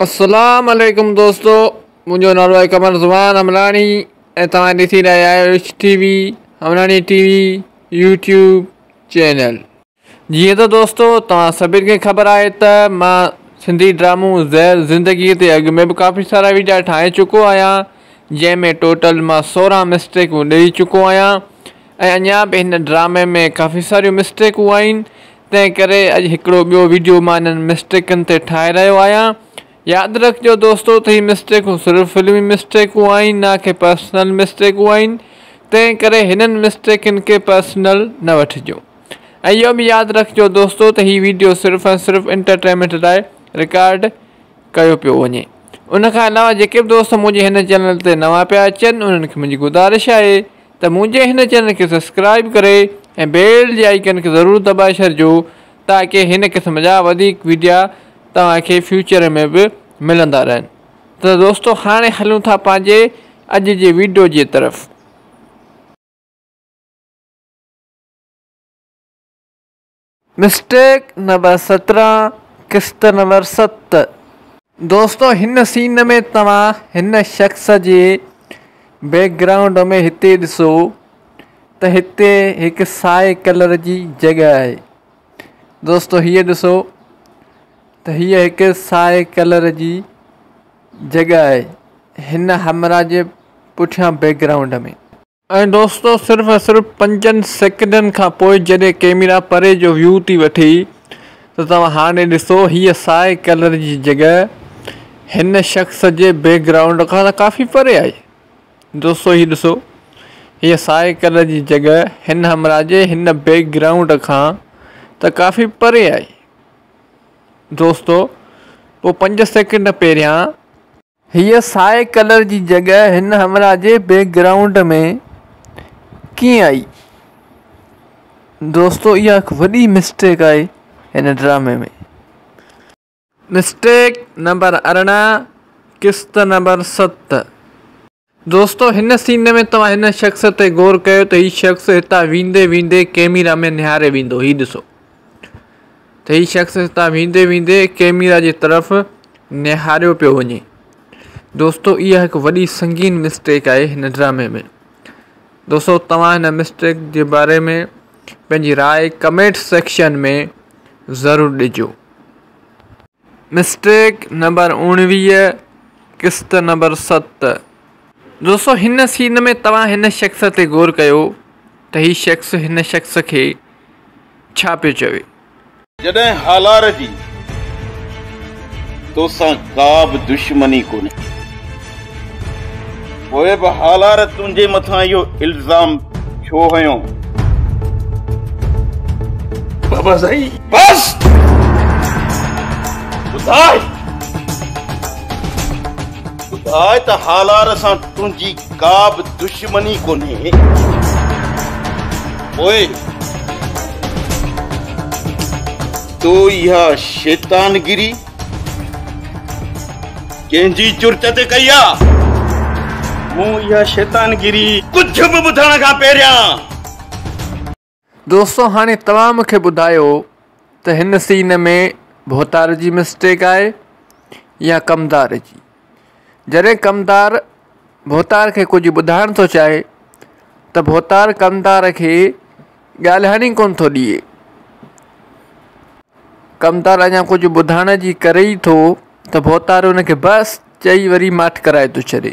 अस्सलाम वालेकुम दोस्तों, मुझो नालो आहे कमर ज़ुबान हमलानी ऐं तव्हां ॾिसी रहिया आहियो Rich TV Hamlani TV YouTube channel. जीअं त दोस्तों तव्हां सभिनि खे ख़बर आहे त मां सिंधी ड्रामो ज़हर ज़िंदगीअ ते अॻु में बि काफ़ी सारा वीडियो ठाहे चुको आहियां, जंहिंमें टोटल मां 16 मिस्टेकूं ॾेई चुको आहियां ऐं अञा बि हिन ड्रामे में काफ़ी सारियूं मिस्टेकूं आहिनि। तंहिं करे अॼु हिकिड़ो ॿियो वीडियो मां इन्हनि मिस्टेकनि ते ठाहे रहियो आहियां। यादि रखिजो दोस्तों त हीअ मिस्टेकूं सिर्फ़ु फिल्मी मिस्टेकूं आहिनि, न कि पर्सनल मिस्टेकूं आहिनि। तंहिं करे हिननि मिस्टेकनि खे पर्सनल न वठिजो। ऐं इहो बि यादि रखिजो दोस्तों त हीअ वीडियो सिर्फ़ु ऐं सिर्फ़ु एंटरटेनमेंट लाइ रिकॉर्ड कयो पियो वञे। उनखां अलावा जेके बि दोस्त मुंहिंजे हिन चैनल ते नवां पिया अचनि उन्हनि खे मुंहिंजी गुज़ारिश आहे त मुंहिंजे हिन चैनल खे सब्सक्राइब करे ऐं बेल जे आइकन खे ज़रूरु दॿाए छॾिजो, ताकी हिन क़िस्म जा वधीक वीडियो तव्हांखे फ्यूचर में बि मिलंदा रहनि। त दोस्तों हाणे हलूं था पंहिंजे अॼु जे वीडियो जे तरफ़। मिस्टेक नंबर 17, किस्त नंबर 7। दोस्तों हिन सीन में तव्हां हिन शख्स जे बैकग्राउंड में हिते ॾिसो त हिते हिकु साए कलर जी जॻह आहे। दोस्तों हीअ ॾिसो त हीअ हिकु साए कलर जी जॻह आहे हिन हमरा जे पुठियां बैकग्राउंड में। ऐं दोस्तों सिर्फ़ु ऐं सिर्फ़ु 5 सेकंडनि खां पोइ जॾहिं कैमरा परे जो व्यू थी वठी त तव्हां हाणे ॾिसो हीअ साए कलर जी जॻह हिन शख़्स जे बैकग्राउंड खां त काफ़ी परे आहे। दोस्तों हीअ ॾिसो हीअ साए कलर जी जॻह हिन हमरा जे हिन बैकग्राउंड खां त काफ़ी परे आहे। दोस्तों पोइ 5 सेकंड पहिरियां हीअ साए कलर जी जॻह हिन हमरा जे बैकग्राउंड में कीअं आई? दोस्तों इहा हिकु वॾी मिस्टेक आहे हिन ड्रामे में। मिस्टेक नंबर 18, किस्त नंबर 7। दोस्तों हिन सीन में तव्हां हिन शख़्स ते गौर कयो त हीउ शख़्स हितां वेंदे वेंदे कैमरा में निहारे वेंदो। हीउ ॾिसो त हीउ शख़्स हितां वेंदे वेंदे कैमरा जी तरफ़ निहारियो पियो वञे। दोस्तों इहा हिकु वॾी संगीन मिस्टेक आहे हिन ड्रामे में। दोस्तों तव्हां हिन मिस्टेक जे बारे में पंहिंजी राय कमेंट सेक्शन में ज़रूरु ॾिजो। मिस्टेक नंबर 19, किस्त नंबर 7। दोस्तों हिन सीन में तव्हां हिन शख़्स ते गौर कयो त हीउ शख़्स हिन शख़्स खे छा पियो चवे। जॾहिं हालार जी तोसां का बि दुश्मनी कोन्हे, पोइ बि हालार तुंहिंजे मथां इहो इल्ज़ाम छो हयो? बाबा साईं बस ॿुधाए त हालार सां तुंहिंजी का बि दुश्मनी कोन्हे, पोइ तो इहा शैतानगिरी कंहिंजी चुर्च ते कई आहे? मूं इहा शैतानगिरी कुझु बि ॿुधण खां पहिरियां। दोस्तों हाणे तव्हां मूंखे ॿुधायो त हिन सीन में भोतार जी मिस्टेक आहे या कमदार जी। जॾहिं कमदार भोतार खे कुझु ॿुधाइण थो चाहे त भोतार कमदार खे ॻाल्हाइण ई कोन थो ॾिए। कमदार अञा कुझु ॿुधाइण जी करे ई थो त भोतार हुनखे बसि चई वरी माठ कराए थो छॾे।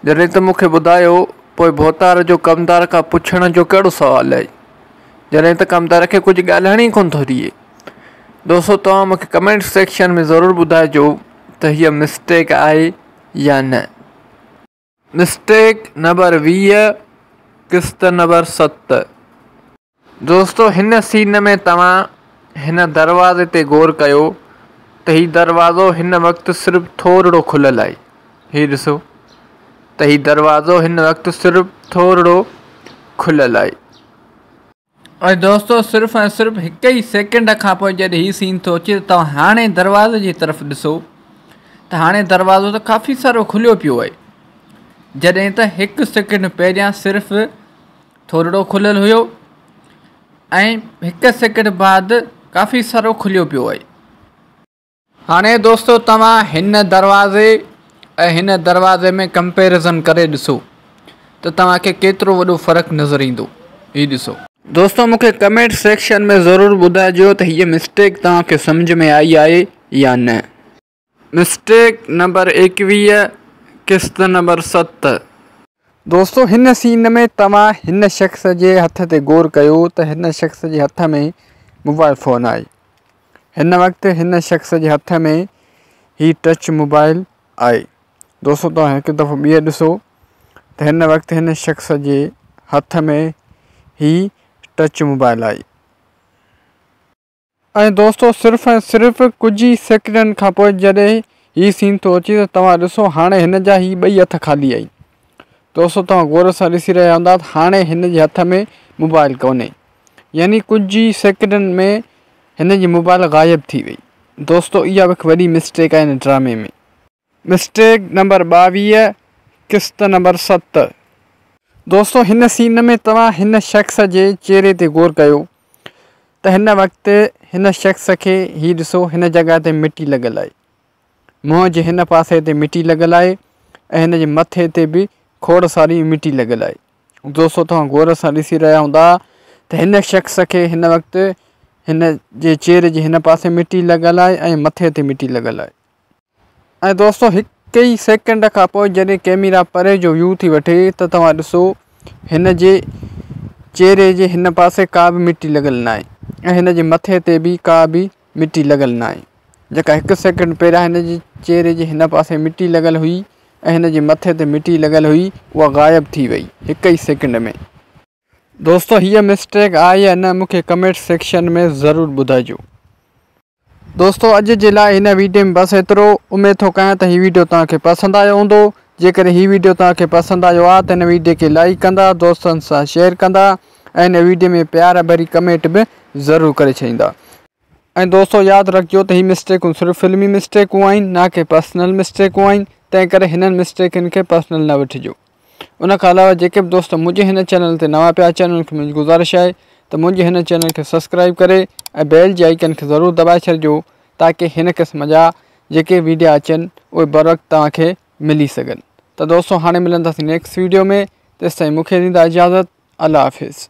जॾहिं त मूंखे ॿुधायो पोइ भोतार जो कमदार खां पुछण जो कहिड़ो सुवालु आहे, जॾहिं त कमदार खे कुझु ॻाल्हाइण ई कोन थो ॾिए। दोस्तों तव्हां मूंखे कमेंट सेक्शन में ज़रूरु ॿुधाइजो त हीअ मिस्टेक आहे या न। मिस्टेक नंबर 20, किस्त नंबर 7। दोस्तों हिन सीन में तव्हां हिन दरवाज़े ते गौर कयो त हीउ दरवाज़ो हिन वक़्तु सिर्फ़ु थोरो खुलियलु आहे। हीउ ॾिसो त हीउ दरवाज़ो हिन वक़्तु सिर्फ़ु थोरो खुलियलु आहे। ऐं दोस्तों सिर्फ़ु ऐं सिर्फ़ु हिकु ई सेकेंड खां पोइ जॾहिं हीउ सीन थो अचे त तव्हां हाणे दरवाज़े जी तरफ़ ॾिसो त हाणे दरवाज़ो त काफ़ी सारो खुलियो पियो आहे, जॾहिं त 1 सेकेंड पहिरियां सिर्फ़ु थोरो खुलियलु हुयो ऐं 1 सेकेंड बाद काफ़ी सारो खुलियो पियो आहे। हाणे दोस्तों तव्हां हिन दरवाज़े ऐं हिन दरवाज़े में कंपेरिज़न करे ॾिसो त तव्हांखे केतिरो वॾो फ़र्क़ु नज़र ईंदो। हीउ ॾिसो दोस्तों, मूंखे कमेंट सेक्शन में ज़रूरु ॿुधाइजो त हीअ मिस्टेक तव्हांखे सम्झ में आई आहे या न। मिस्टेक नंबर 21, किस्त नंबर 7। दोस्तों, हिन सीन में तव्हां हिन शख़्स जे हथ ते गौर कयो त हिन शख़्स जे हथ में मोबाइल फ़ोन आहे। हिन वक़्तु हिन शख़्स जे हथ में ही टच मोबाइल आहे। दोस्तों, तव्हां हिकु दफ़ो ॿीहर ॾिसो त हिन वक़्तु हिन शख़्स जे हथ में ही टच मोबाइल आहे। ऐं दोस्तों, सिर्फ़ु ऐं सिर्फ़ु कुझु ई सेकंडनि खां पोइ जॾहिं हीउ सीन थो अचे त तव्हां ॾिसो हाणे हिन जा ही ॿई हथ ख़ाली आहिनि। दोस्तों, तव्हां गौर सां ॾिसी रहिया हूंदा त हाणे हिन जे हथ में मोबाइल कोन्हे, यानी कुझु ई सेकंडनि में हिन जी मोबाइल ग़ाइबु थी वई। दोस्तों, इहा बि वॾी मिस्टेक आहे हिन ड्रामे में। मिस्टेक नंबर 22, किस्त नंबर 7। दोस्तों, हिन सीन में तव्हां हिन शख़्स जे चेहरे ते गौर कयो त हिन वक़्तु हिन शख़्स खे हीउ ॾिसो हिन जॻह ते मिटी लॻल आहे। मुंहं जे हिन पासे ते मिटी लॻल आहे ऐं हिन जे मथे ते बि खोड़ सारी मिटी लॻल आहे। दोस्तों, तव्हां गौर सां ॾिसी रहिया हूंदा त हिन शख़्स खे हिन वक़्तु हिन जे चेहरे जे हिन पासे मिटी लॻल आहे ऐं मथे ते मिटी लॻल आहे। ऐं दोस्तों, हिकु ई सेकंड खां पोइ जॾहिं कैमरा परे जो व्यू थी वठे त तव्हां ॾिसो हिन जे चेहरे जे हिन पासे का बि मिटी लॻल न आहे ऐं हिन जे मथे ते बि का बि मिटी लॻल न आहे। जेका हिकु सेकंड पहिरियां हिन जे चेहरे जे हिन पासे मिटी लॻल हुई ऐं हिन जे मथे ते मिटी लॻल हुई, उहा ग़ाइबु थी वई हिकु ई सेकंड में। दोस्तों, हीअ मिस्टेक आहे या न मूंखे कमेंट सेक्शन में ज़रूरु ॿुधाइजो। दोस्तों, अॼु जे लाइ हिन वीडियो में बसि एतिरो। उमेद थो कयां त हीउ वीडियो तव्हांखे पसंदि आयो हूंदो। जेकर हीउ वीडियो तव्हांखे पसंदि आयो आहे त हिन वीडियो खे लाइक कंदा, दोस्तनि सां शेयर कंदा ऐं हिन वीडियो में प्यार भरी कमेंट बि ज़रूरु करे छॾींदा। ऐं दोस्तों, यादि रखिजो त हीअ मिस्टेकूं सिर्फ़ु फिल्मी मिस्टेकूं आहिनि, ना कि पर्सनल मिस्टेकूं आहिनि। तंहिं करे हिननि मिस्टेकनि खे पर्सनल न वठिजो। उन खां अलावा जेके बि दोस्त मुंहिंजे हिन चैनल ते नवां पिया अचनि उन्हनि खे मुंहिंजी गुज़ारिश आहे त मुंहिंजे हिन चैनल खे सब्सक्राइब करे ऐं बेल जे आइकन खे ज़रूरु दॿाए छॾिजो ताकी हिन क़िस्म जा जेके वीडियो अचनि उहे बर वक़्तु तव्हांखे मिली सघनि। त दोस्तों, हाणे मिलंदासीं नेक्स्ट वीडियो में। तेसिताईं मूंखे ॾींदा इजाज़त। अल्लाह हाफ़िज़।